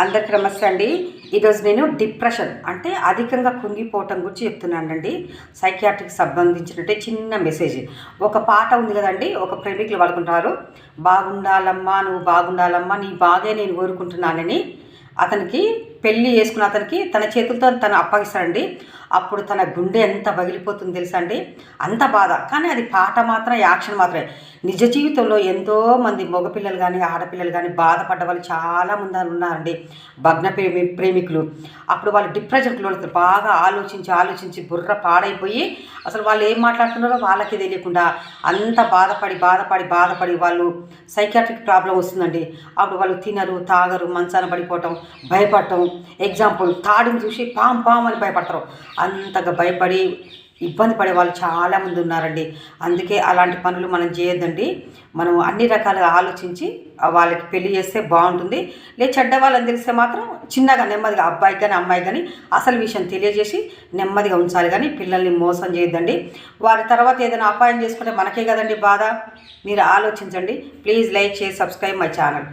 అందరికీ నమస్తే అండి. ఈరోజు నేను డిప్రెషన్ అంటే అధికంగా కుంగిపోవటం గురించి చెప్తున్నానండి. సైకియాట్రిక్ సంబంధించినట్టే చిన్న మెసేజ్. ఒక పాట ఉంది కదండి, ఒక ప్రేమికులు వాడుకుంటారు, బాగుండాలమ్మా నువ్వు బాగుండాలమ్మా నీ బాగే నేను కోరుకుంటున్నానని. అతనికి పెళ్ళి చేసుకున్న అతనికి తన చేతులతో తను అప్పగిస్తాడండి. అప్పుడు తన గుండె ఎంత పగిలిపోతుంది తెలుసా అండి, అంత బాధ. కానీ అది పాట మాత్రం, యాక్షన్ మాత్రమే. నిజ జీవితంలో ఎంతోమంది మగపిల్లలు కానీ ఆడపిల్లలు కానీ బాధపడ్డ వాళ్ళు చాలామంది ఉన్నారండి, భగ్న ప్రేమికులు. అప్పుడు వాళ్ళు డిప్రెషన్కి లోనవుతారు. బాగా ఆలోచించి బుర్ర పాడైపోయి అసలు వాళ్ళు ఏం మాట్లాడుతున్నారో వాళ్ళకి తెలియకుండా అంత బాధపడి వాళ్ళు సైకియాట్రిక్ ప్రాబ్లం వస్తుందండి. అప్పుడు వాళ్ళు తినరు, తాగరు, మంచాన పడిపోవటం, భయపడటం. ఎగ్జాంపుల్, తాడుని చూసి పాం అని భయపడతారు. అంతగా భయపడి ఇబ్బంది పడే వాళ్ళు చాలామంది ఉన్నారండి. అందుకే అలాంటి పనులు మనం చేయొద్దండి. మనం అన్ని రకాలుగా ఆలోచించి వాళ్ళకి పెళ్లి చేస్తే బాగుంటుంది. లేదు చెడ్డ వాళ్ళని తెలిస్తే మాత్రం చిన్నగా నెమ్మదిగా అబ్బాయికి కానీ అమ్మాయికి కానీ అసలు విషయం తెలియజేసి నెమ్మదిగా ఉంచాలి, కానీ పిల్లల్ని మోసం చేయొద్దండి. వారి తర్వాత ఏదైనా అపాయం చేసుకుంటే మనకే కదండి బాధ. మీరు ఆలోచించండి. Please like, share, subscribe my channel.